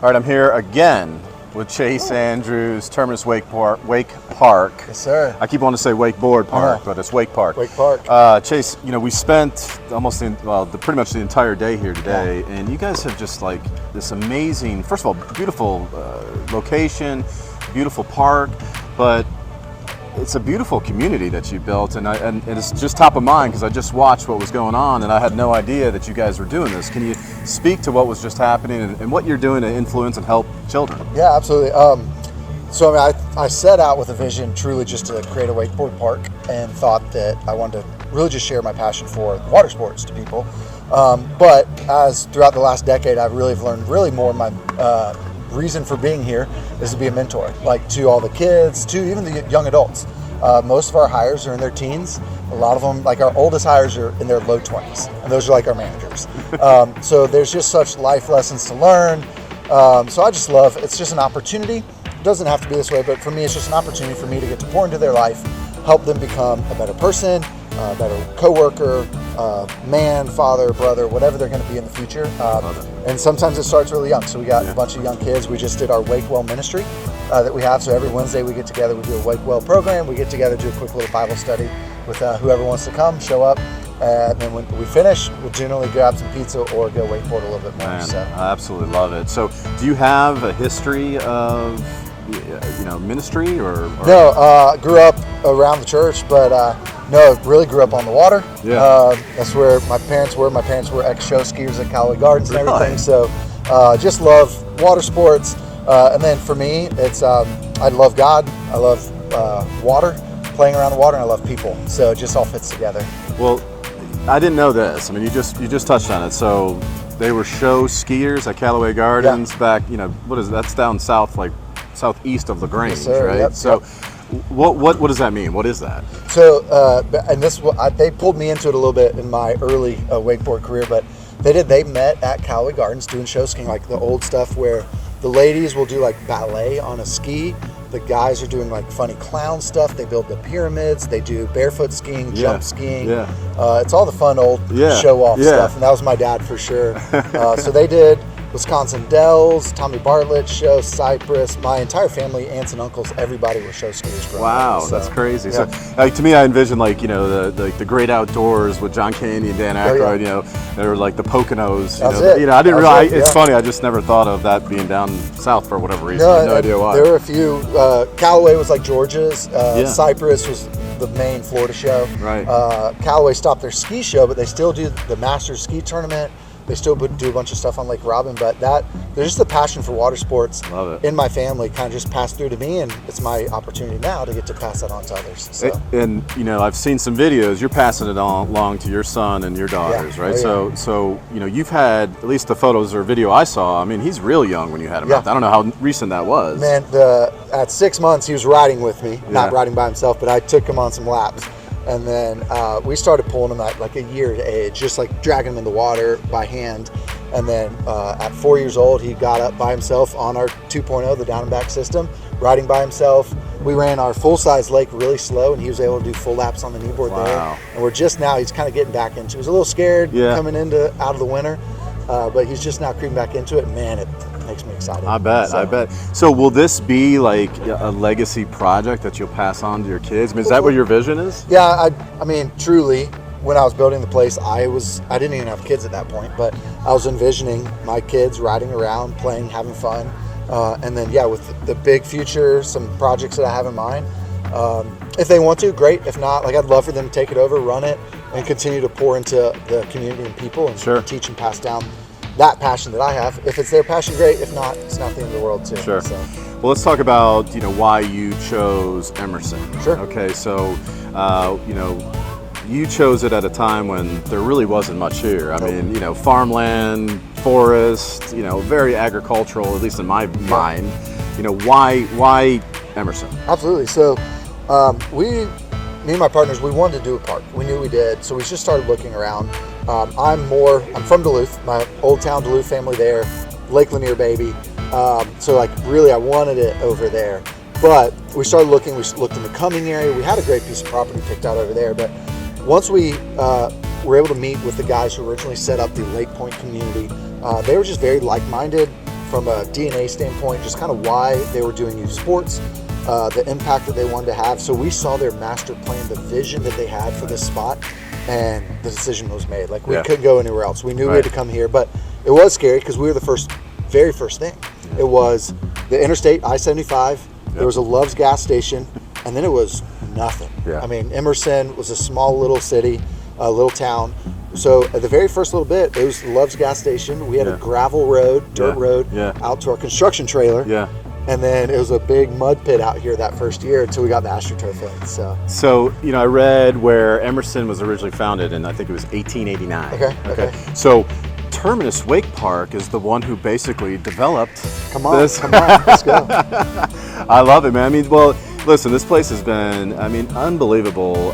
All right, I'm here again with Chase Andrews, Terminus Wake Park. Yes, sir. I keep wanting to say Wakeboard Park, but it's Wake Park. Wake Park. Chase, we spent almost pretty much the entire day here today, and you guys have just like this amazing, first of all, beautiful location, beautiful park, but it's a beautiful community that you built, and it's just top of mind because I just watched what was going on, and I had no idea that you guys were doing this. Can you speak to what was just happening and what you're doing to influence and help children? Yeah, absolutely. So I set out with a vision truly just to create a wakeboard park, and thought that I wanted to really just share my passion for water sports to people. But as throughout the last decade, I've really learned more. My reason for being here is to be a mentor, like to all the kids, to even the young adults. Most of our hires are in their teens. A lot of them, like our oldest hires, are in their low 20s, and those are like our managers. So there's just such life lessons to learn. So I just love, it's just an opportunity. It doesn't have to be this way, but for me, it's just an opportunity for me to get to pour into their life, help them become a better person, a better coworker, man, father, brother, whatever they're going to be in the future. And sometimes it starts really young. So we got a bunch of young kids. We just did our Wake Well ministry that we have. So every Wednesday we get together, we do a Wake Well program. We get together, do a quick little Bible study with whoever wants to come, show up. And then when we finish, we'll generally grab some pizza or go wakeboard a little bit more. Man, I absolutely love it. So do you have a history of ministry or? No, grew up around the church, but no, really grew up on the water. Yeah. That's where my parents were. My parents were ex-show skiers at Callaway Gardens and everything. Really? So just love water sports. And then for me, it's I love God. I love water, playing around the water, and I love people. So it just all fits together. Well, I didn't know this. I mean, you just touched on it. So they were show skiers at Callaway Gardens back. What is that's down south, like southeast of LaGrange, yes, sir. right? Yep, so. Yep. What does that mean? What is that? So, and they pulled me into it a little bit in my early wakeboard career, but they met at Callaway Gardens doing show skiing, like the old stuff where the ladies will do like ballet on a ski. The guys are doing like funny clown stuff. They build the pyramids. They do barefoot skiing, jump skiing. Yeah. It's all the fun old show off stuff, and that was my dad for sure. So they did Wisconsin Dells, Tommy Bartlett show, Cypress. My entire family, aunts and uncles, everybody were show skiers growing up. Wow, that's crazy. Yeah. So, like, to me, I envision the great outdoors with John Candy and Dan Aykroyd. They were like the Poconos. I didn't realize. It's funny. I just never thought of that being down south for whatever reason. I have no idea why. There were a few. Callaway was like Georgia's. Cypress was the main Florida show. Right. Callaway stopped their ski show, but they still do the Masters ski tournament. They still do a bunch of stuff on Lake Robin, but there's just a passion for water sports in my family kind of just passed through to me, and it's my opportunity now to get to pass that on to others. So. And I've seen some videos. You're passing it along to your son and your daughters, right? So you've had, at least the photos or video I saw. I mean, he's real young when you had him out. I don't know how recent that was. Man, at 6 months he was riding with me, not riding by himself, but I took him on some laps. And then we started pulling him at like a year of age, just like dragging him in the water by hand. And then at 4 years old, he got up by himself on our 2.0, the down and back system, riding by himself. We ran our full-size lake really slow, and he was able to do full laps on the kneeboard there. And we're just now, he's kind of getting back into it. He was a little scared coming out of the winter, but he's just now creeping back into it. Man, it makes me excited. I bet. So will this be like a legacy project that you'll pass on to your kids? I mean, is that what your vision is? Yeah, I mean, truly, when I was building the place, I didn't even have kids at that point, but I was envisioning my kids riding around, playing, having fun. And then, with the big future, some projects that I have in mind. If they want to, great. If not, I'd love for them to take it over, run it, and continue to pour into the community and people and teach and pass down that passion that I have. If it's their passion, great. If not, it's not the end of the world too. Sure. So. Well, let's talk about why you chose Emerson. Sure. Okay, so you chose it at a time when there really wasn't much here. I mean, farmland, forest, very agricultural, at least in my mind. Why Emerson? Absolutely. So me and my partners, we wanted to do a park. We knew we did, so we just started looking around. I'm from Duluth, my old town Duluth family there, Lake Lanier baby. So really I wanted it over there. But we started looking, we looked in the Cumming area. We had a great piece of property picked out over there, but once we were able to meet with the guys who originally set up the Lake Point community, they were just very like-minded, from a DNA standpoint, just kind of why they were doing youth sports, the impact that they wanted to have. So we saw their master plan, the vision that they had for this spot, and the decision was made. Like we couldn't go anywhere else. We knew we had to come here, but it was scary because we were the very first thing. It was the interstate, I-75. There was a Love's gas station, and then it was nothing. I mean, Emerson was a small little city, a little town. So at the very first little bit, it was Love's gas station. We had a gravel road, dirt road, out to our construction trailer. And then it was a big mud pit out here that first year until we got the AstroTurf in. So you know, I read where Emerson was originally founded in, I think it was 1889. Okay. So Terminus Wake Park is the one who basically developed this. Come on, let's go. I love it, man. I mean, well, listen, this place has been, I mean, unbelievable.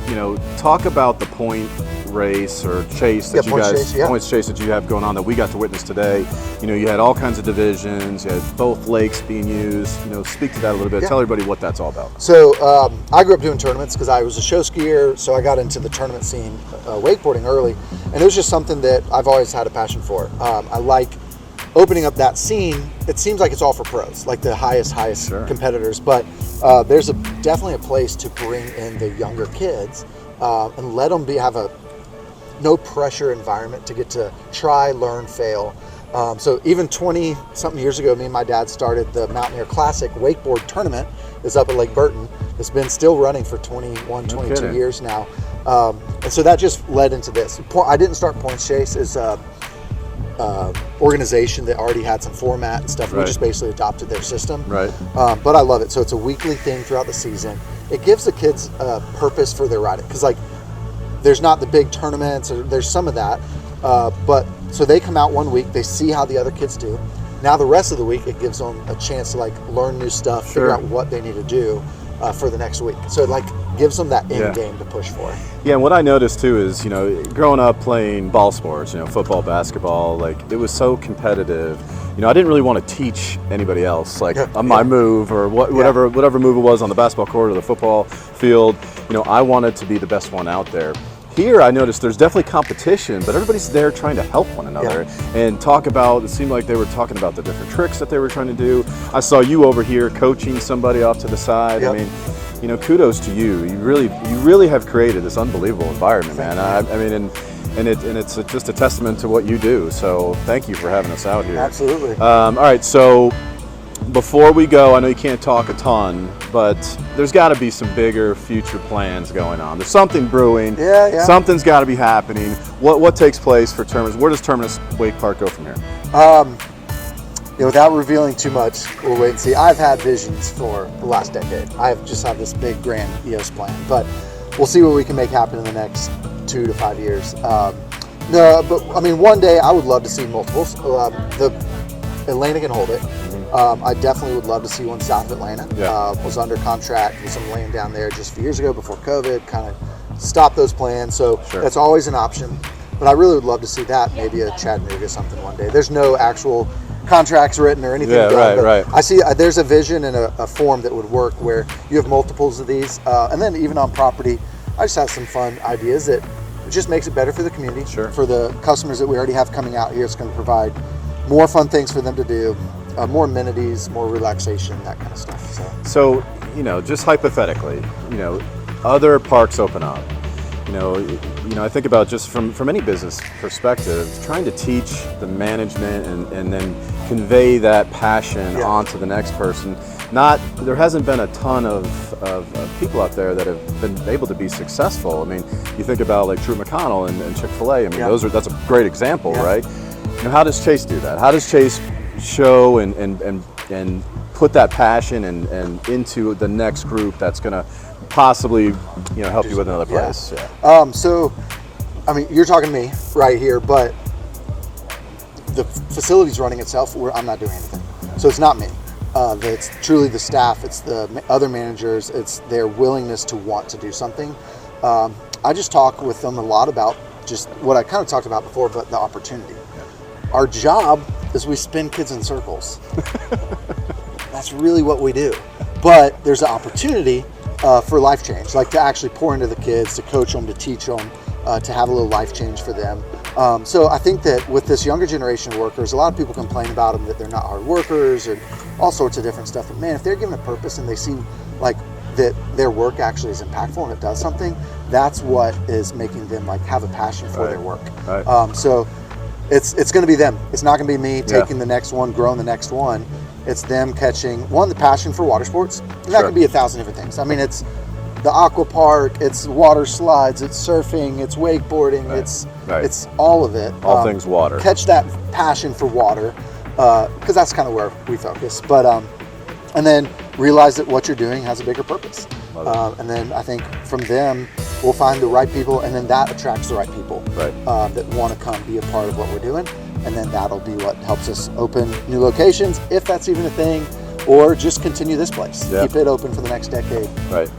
You know, talk about the point race or chase that you guys, points chase that you have going on that we got to witness today. You know, you had all kinds of divisions, you had both lakes being used. You know, speak to that a little bit. Tell everybody what that's all about. So I grew up doing tournaments because I was a show skier, so I got into the tournament scene, wakeboarding early, and it was just something that I've always had a passion for. I like opening up that scene. It seems like it's all for pros, like the highest competitors, but there's definitely a place to bring in the younger kids and let them have a no pressure environment to get to try, learn, fail. So even 20 something years ago, me and my dad started the Mountaineer Classic wakeboard tournament. It's up at Lake Burton. It's been still running for 21, 22 years now. And so that just led into this. I didn't start Points Chase as a organization that already had some format and stuff. We just basically adopted their system. But I love it. So it's a weekly thing throughout the season. It gives the kids a purpose for their riding. Because like, there's not the big tournaments, or there's some of that, but so they come out one week, they see how the other kids do. Now the rest of the week, it gives them a chance to like learn new stuff, figure out what they need to do for the next week. So it like gives them that end game to push for. Yeah, and what I noticed too is, you know, growing up playing ball sports, you know, football, basketball, like it was so competitive. You know, I didn't really want to teach anybody else, like on my move or whatever move it was on the basketball court or the football field. You know, I wanted to be the best one out there. Here, I noticed there's definitely competition, but everybody's there trying to help one another and talk about, it seemed like they were talking about the different tricks that they were trying to do. I saw you over here coaching somebody off to the side. I mean, you know, kudos to you. You really have created this unbelievable environment, man. I mean, and it's just a testament to what you do. So thank you for having us out here. Absolutely. All right, so before we go, I know you can't talk a ton, but there's got to be some bigger future plans going on. There's something brewing. Something's got to be happening. What takes place for Terminus? Where does Terminus Wake Park go from here? Without revealing too much, we'll wait and see. I've had visions for the last decade. I've just had this big grand EOS plan, but we'll see what we can make happen in the next 2 to 5 years. No, but I mean, one day I would love to see multiples. The Atlanta can hold it. I definitely would love to see one south of Atlanta. Was under contract with some land down there just a few years ago before COVID, kind of stopped those plans. So that's always an option. But I really would love to see that, maybe a Chattanooga something one day. There's no actual contracts written or anything done. I see there's a vision and a form that would work where you have multiples of these. And then even on property, I just have some fun ideas that it just makes it better for the community, for the customers that we already have coming out here. It's going to provide more fun things for them to do. More amenities, more relaxation, that kind of stuff. So, you know, just hypothetically, you know, other parks open up. You know, I think about just from any business perspective, trying to teach the management and then convey that passion onto the next person. There hasn't been a ton of people out there that have been able to be successful. I mean, you think about like Drew McConnell and Chick-fil-A. I mean, that's a great example, right? You know, how does Chase do that? How does Chase show and put that passion and into the next group that's going to possibly, you know, help you with another place? So, I mean, you're talking to me right here, but the facility's running itself. I'm not doing anything. So it's not me. It's truly the staff. It's the other managers. It's their willingness to want to do something. I just talk with them a lot about just what I kind of talked about before, but the opportunity. Our job is we spin kids in circles. That's really what we do. But there's an opportunity for life change, like to actually pour into the kids, to coach them, to teach them, to have a little life change for them. So I think that with this younger generation of workers, a lot of people complain about them that they're not hard workers and all sorts of different stuff. But man, if they're given a purpose and they see like that their work actually is impactful and it does something, that's what is making them like have a passion for their work. So it's going to be them. It's not going to be me taking the next one, growing the next one. It's them catching the passion for water sports. And that could be 1,000 different things. I mean, it's the aqua park, it's water slides, it's surfing, it's wakeboarding, it's all of it. All things water. Catch that passion for water, because that's kind of where we focus. But and then realize that what you're doing has a bigger purpose. And then I think from them, we'll find the right people, and then that attracts the right people that want to come be a part of what we're doing. And then that'll be what helps us open new locations, if that's even a thing, or just continue this place. Keep it open for the next decade.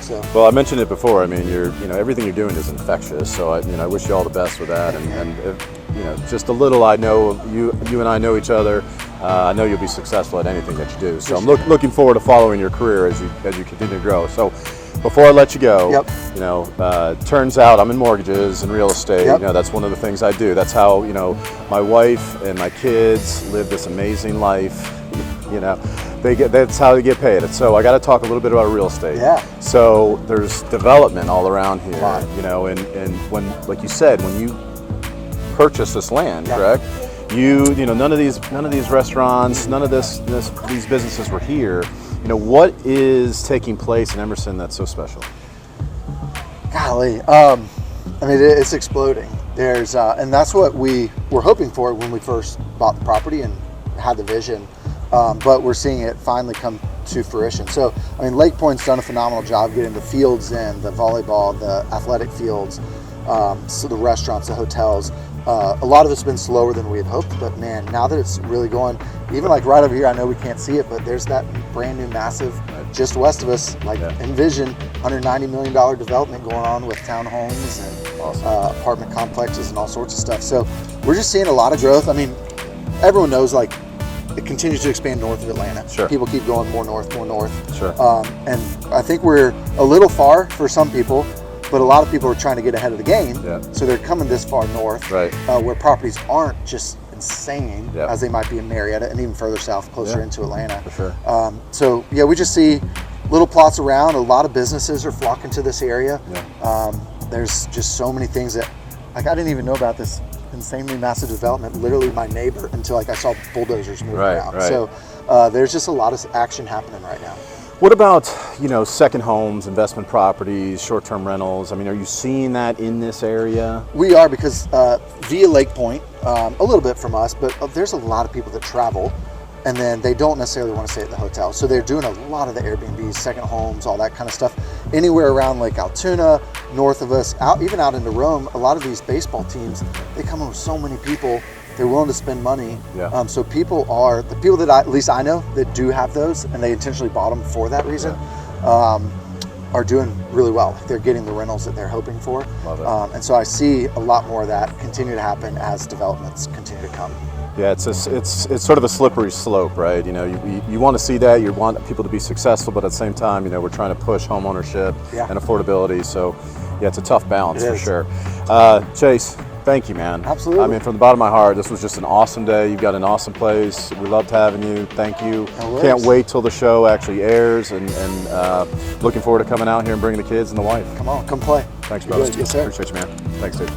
So, well, I mentioned it before. I mean, everything you're doing is infectious. So I wish you all the best with that. And if, just a little, I know you and I know each other. I know you'll be successful at anything that you do. So I'm looking forward to following your career as you continue to grow. So before I let you go, turns out I'm in mortgages and real estate. That's one of the things I do. That's how my wife and my kids live this amazing life. That's how they get paid. And so I got to talk a little bit about real estate. So there's development all around here. And when, like you said, when you purchase this land, correct? None of these restaurants, none of these businesses were here. What is taking place in Emerson that's so special? Golly, I mean, it's exploding. There's, and that's what we were hoping for when we first bought the property and had the vision. But we're seeing it finally come to fruition. So, I mean, Lake Point's done a phenomenal job getting the fields in, the volleyball, the athletic fields, so the restaurants, the hotels. A lot of it's been slower than we had hoped, but man, now that it's really going, even like right over here, I know we can't see it, but there's that brand new massive, just west of us, envision $190 million development going on with townhomes and apartment complexes and all sorts of stuff. So we're just seeing a lot of growth. I mean, everyone knows it continues to expand north of Atlanta. People keep going more north. And I think we're a little far for some people, but a lot of people are trying to get ahead of the game. So they're coming this far north, where properties aren't just insane as they might be in Marietta and even further south, closer into Atlanta. So yeah, we just see little plots around. A lot of businesses are flocking to this area. There's just so many things that, I didn't even know about this insanely massive development, literally my neighbor, until I saw bulldozers moving around. So there's just a lot of action happening right now. What about, second homes, investment properties, short-term rentals? I mean, are you seeing that in this area? We are, because via Lake Point, a little bit from us, but there's a lot of people that travel and then they don't necessarily want to stay at the hotel. So they're doing a lot of the Airbnbs, second homes, all that kind of stuff. Anywhere around Lake Altoona, north of us, even out into Rome, a lot of these baseball teams, they come in with so many people. They're willing to spend money. So the people that at least I know that do have those, and they intentionally bought them for that reason, are doing really well. They're getting the rentals that they're hoping for. And so I see a lot more of that continue to happen as developments continue to come. Yeah, it's sort of a slippery slope, right? You want to see that, you want people to be successful, but at the same time, we're trying to push home ownership and affordability. So yeah, it's a tough balance for sure. Chase, thank you, man. Absolutely. I mean, from the bottom of my heart, this was just an awesome day. You've got an awesome place. We loved having you. Thank you. Can't wait till the show actually airs, and looking forward to coming out here and bringing the kids and the wife. Come on, come play. Thanks, brother. Yes, sir. Appreciate you, man. Thanks, dude.